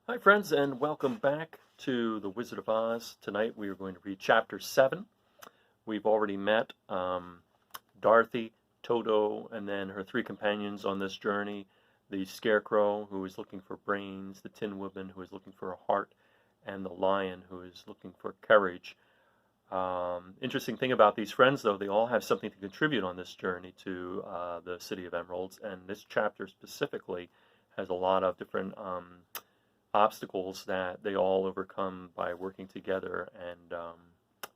Hi, friends, and welcome back to The Wizard of Oz. Tonight we are going to read Chapter 7. We've already met Dorothy, Toto, and then her three companions on this journey. The Scarecrow, who is looking for brains, the Tin Woodman, who is looking for a heart, and the Lion, who is looking for courage. Interesting thing about these friends, though, they all have something to contribute on this journey to the City of Emeralds, and this chapter specifically has a lot of different obstacles that they all overcome by working together and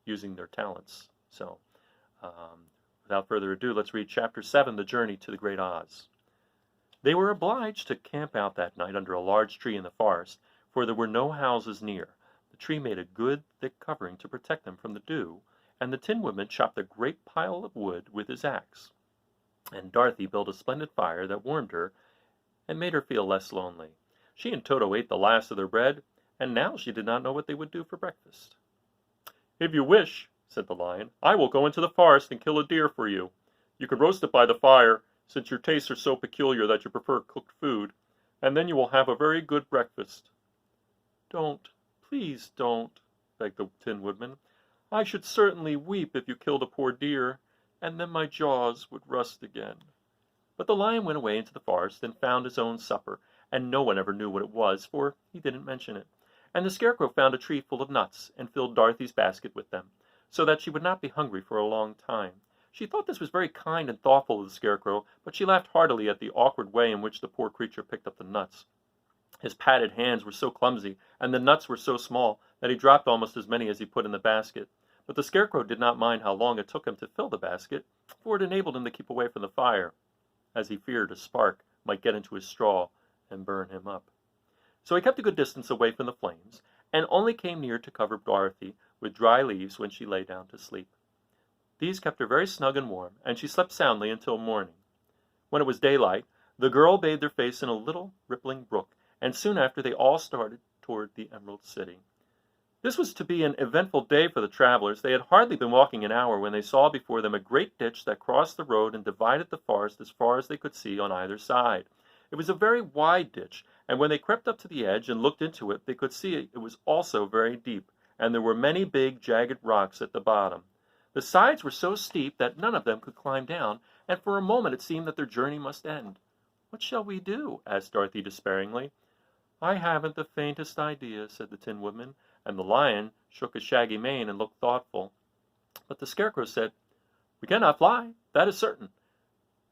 using their talents. So, without further ado, let's read Chapter 7, The Journey to the Great Oz. They were obliged to camp out that night under a large tree in the forest, for there were no houses near. The tree made a good, thick covering to protect them from the dew, and the Tin Woodman chopped a great pile of wood with his axe. And Dorothy built a splendid fire that warmed her and made her feel less lonely. She and Toto ate the last of their bread, and now she did not know what they would do for breakfast. "If you wish," said the Lion, "I will go into the forest and kill a deer for you. You can roast it by the fire, since your tastes are so peculiar that you prefer cooked food, and then you will have a very good breakfast." "Don't, please don't," begged the Tin Woodman. "I should certainly weep if you killed a poor deer, and then my jaws would rust again." But the Lion went away into the forest and found his own supper, and no one ever knew what it was, for he didn't mention it. And the Scarecrow found a tree full of nuts, and filled Dorothy's basket with them, so that she would not be hungry for a long time. She thought this was very kind and thoughtful of the Scarecrow, but she laughed heartily at the awkward way in which the poor creature picked up the nuts. His padded hands were so clumsy, and the nuts were so small, that he dropped almost as many as he put in the basket. But the Scarecrow did not mind how long it took him to fill the basket, for it enabled him to keep away from the fire, as he feared a spark might get into his straw and burn him up. So he kept a good distance away from the flames, and only came near to cover Dorothy with dry leaves when she lay down to sleep. These kept her very snug and warm, and she slept soundly until morning. When it was daylight, the girl bathed her face in a little rippling brook, and soon after they all started toward the Emerald City. This was to be an eventful day for the travelers. They had hardly been walking an hour when they saw before them a great ditch that crossed the road and divided the forest as far as they could see on either side. It was a very wide ditch, and when they crept up to the edge and looked into it, they could see it was also very deep, and there were many big, jagged rocks at the bottom. The sides were so steep that none of them could climb down, and for a moment it seemed that their journey must end. "What shall we do?" asked Dorothy despairingly. "I haven't the faintest idea," said the Tin Woodman, and the Lion shook his shaggy mane and looked thoughtful. But the Scarecrow said, "We cannot fly, that is certain.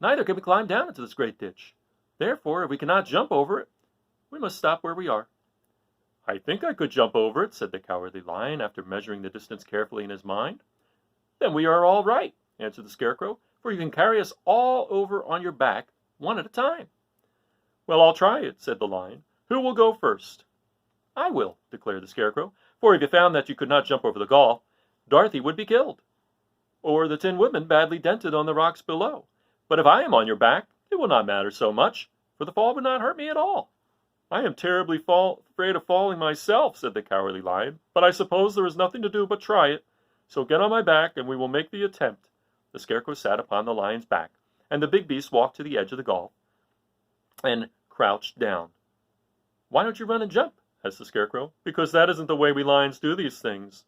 Neither can we climb down into this great ditch. Therefore, if we cannot jump over it, we must stop where we are." "I think I could jump over it," said the Cowardly Lion, after measuring the distance carefully in his mind. "Then we are all right," answered the Scarecrow, "for you can carry us all over on your back, one at a time." "Well, I'll try it," said the Lion. "Who will go first?" "I will," declared the Scarecrow, "for if you found that you could not jump over the gulf, Dorothy would be killed, or the Tin Woodman badly dented on the rocks below. But if I am on your back, it will not matter so much, for the fall would not hurt me at all." "I am terribly afraid of falling myself," said the Cowardly Lion, "but I suppose there is nothing to do but try it. So get on my back, and we will make the attempt." The Scarecrow sat upon the Lion's back, and the big beast walked to the edge of the gulf and crouched down. "Why don't you run and jump?" asked the Scarecrow. "Because that isn't the way we Lions do these things,"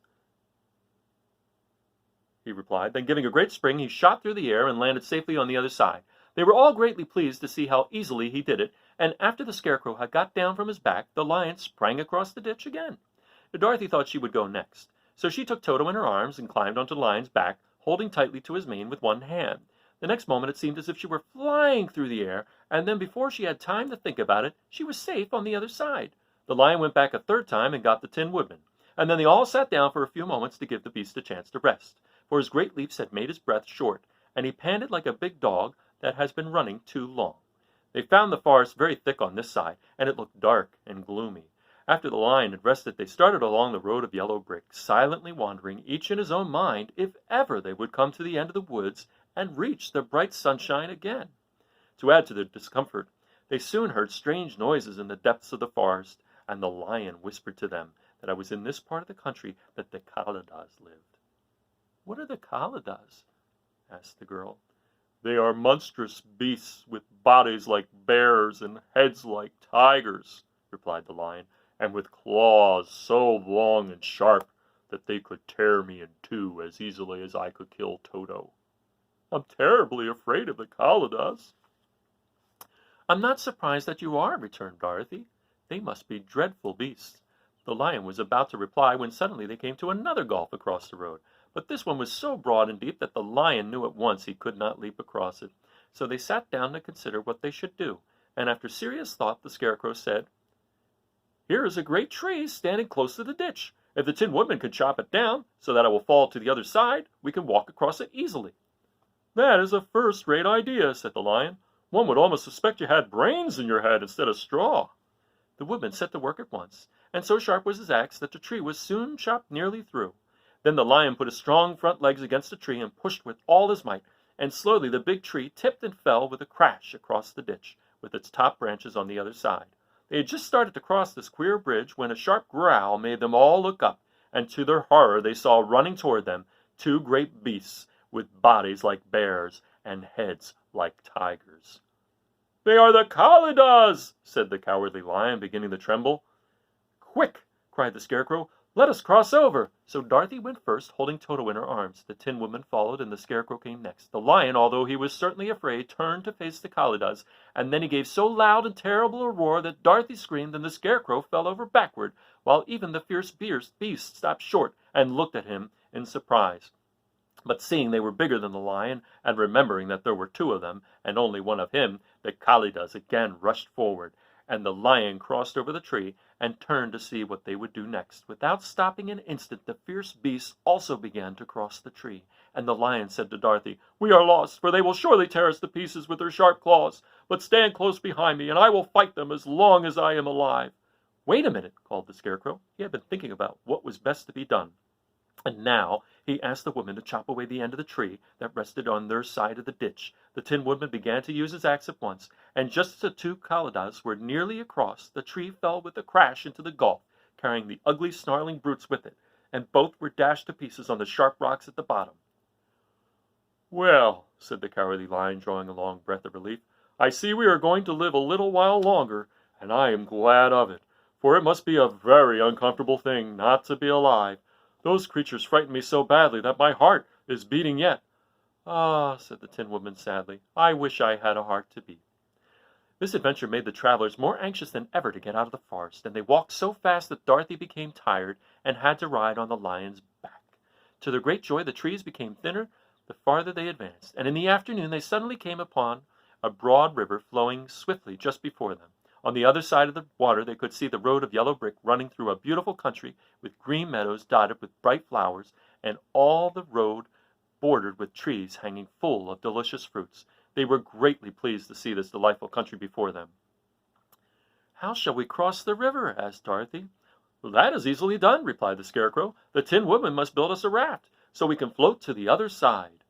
he replied. Then, giving a great spring, he shot through the air and landed safely on the other side. They were all greatly pleased to see how easily he did it, and after the Scarecrow had got down from his back, the Lion sprang across the ditch again. Dorothy thought she would go next, so she took Toto in her arms and climbed onto the Lion's back, holding tightly to his mane with one hand. The next moment it seemed as if she were flying through the air, and then before she had time to think about it, she was safe on the other side. The Lion went back a third time and got the Tin Woodman, and then they all sat down for a few moments to give the beast a chance to rest, for his great leaps had made his breath short, and he panted like a big dog that has been running too long. They found the forest very thick on this side, and it looked dark and gloomy. After the Lion had rested, they started along the road of yellow brick, silently wondering, each in his own mind, if ever they would come to the end of the woods and reach the bright sunshine again. To add to their discomfort, they soon heard strange noises in the depths of the forest, and the Lion whispered to them that it was in this part of the country that the Kaladas lived. "What are the Kaladas?" asked the girl. "They are monstrous beasts with bodies like bears and heads like tigers," replied the Lion, and with claws so long and sharp that they could tear me in two as easily as I could kill Toto. I'm terribly afraid of the Kalidas." "I'm not surprised that you are," returned Dorothy. "They must be dreadful beasts." The lion was about to reply when suddenly they came to another gulf across the road, but this one was so broad and deep that the lion knew at once he could not leap across it. So they sat down to consider what they should do, and after serious thought the Scarecrow said, "Here is a great tree standing close to the ditch. If the Tin Woodman can chop it down so that it will fall to the other side, we can walk across it easily." "That is a first-rate idea," said the lion. "One would almost suspect you had brains in your head instead of straw." The woodman set to work at once, and so sharp was his axe that the tree was soon chopped nearly through. Then the lion put his strong front legs against the tree and pushed with all his might, and slowly the big tree tipped and fell with a crash across the ditch, with its top branches on the other side. They had just started to cross this queer bridge when a sharp growl made them all look up, and to their horror they saw running toward them two great beasts with bodies like bears and heads like tigers. "They are the Kalidas," said the cowardly lion, beginning to tremble. "Quick!" cried the Scarecrow. "Let us cross over." So Dorothy went first, holding Toto in her arms. The Tin Woodman followed, and the Scarecrow came next. The lion, although he was certainly afraid, turned to face the Kalidas, and then he gave so loud and terrible a roar that Dorothy screamed and the Scarecrow fell over backward, while even the fierce beast stopped short and looked at him in surprise. But seeing they were bigger than the lion, and remembering that there were two of them, and only one of him, the Kalidas again rushed forward, and the lion crossed over the tree, and turned to see what they would do next. Without stopping an instant, the fierce beasts also began to cross the tree, and the lion said to Dorothy, "We are lost, for they will surely tear us to pieces with their sharp claws. But stand close behind me, and I will fight them as long as I am alive." "Wait a minute," called the Scarecrow. He had been thinking about what was best to be done. And now he asked the woman to chop away the end of the tree that rested on their side of the ditch. The Tin Woodman began to use his axe at once, and just as the two Kalidas were nearly across, the tree fell with a crash into the gulf, carrying the ugly, snarling brutes with it, and both were dashed to pieces on the sharp rocks at the bottom. "Well," said the cowardly lion, drawing a long breath of relief, "I see we are going to live a little while longer, and I am glad of it, for it must be a very uncomfortable thing not to be alive. Those creatures frightened me so badly that my heart is beating yet." "Ah," said the Tin Woodman sadly, "I wish I had a heart to beat." This adventure made the travelers more anxious than ever to get out of the forest, and they walked so fast that Dorothy became tired and had to ride on the lion's back. To their great joy, the trees became thinner the farther they advanced, and in the afternoon they suddenly came upon a broad river flowing swiftly just before them. On the other side of the water they could see the road of yellow brick running through a beautiful country with green meadows dotted with bright flowers, and all the road bordered with trees hanging full of delicious fruits. They were greatly pleased to see this delightful country before them. "How shall we cross the river?" asked Dorothy. "Well, that is easily done," replied the Scarecrow. "The Tin Woodman must build us a raft, so we can float to the other side."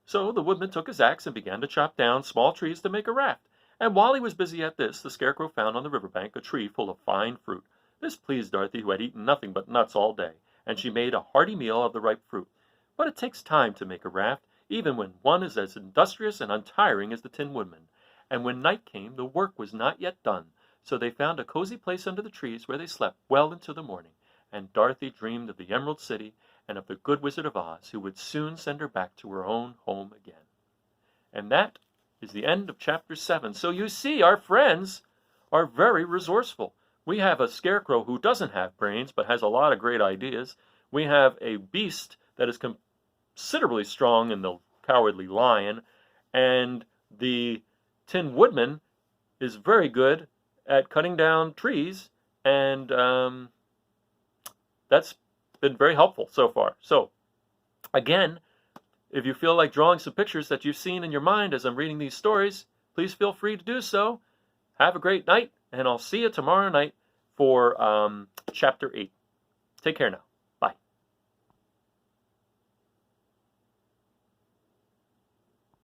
So the Woodman took his axe and began to chop down small trees to make a raft. And while he was busy at this, the Scarecrow found on the river bank a tree full of fine fruit. This pleased Dorothy, who had eaten nothing but nuts all day, and she made a hearty meal of the ripe fruit. But it takes time to make a raft, even when one is as industrious and untiring as the Tin Woodman. And when night came, the work was not yet done, so they found a cozy place under the trees where they slept well into the morning, and Dorothy dreamed of the Emerald City and of the good Wizard of Oz, who would soon send her back to her own home again. And that is the end of Chapter 7. So you see, our friends are very resourceful. We have a Scarecrow who doesn't have brains but has a lot of great ideas. We have a beast that is considerably strong in the cowardly lion, and the Tin Woodman is very good at cutting down trees, and that's been very helpful so far. So, again, if you feel like drawing some pictures that you've seen in your mind as I'm reading these stories, please feel free to do so. Have a great night, and I'll see you tomorrow night for Chapter 8. Take care now.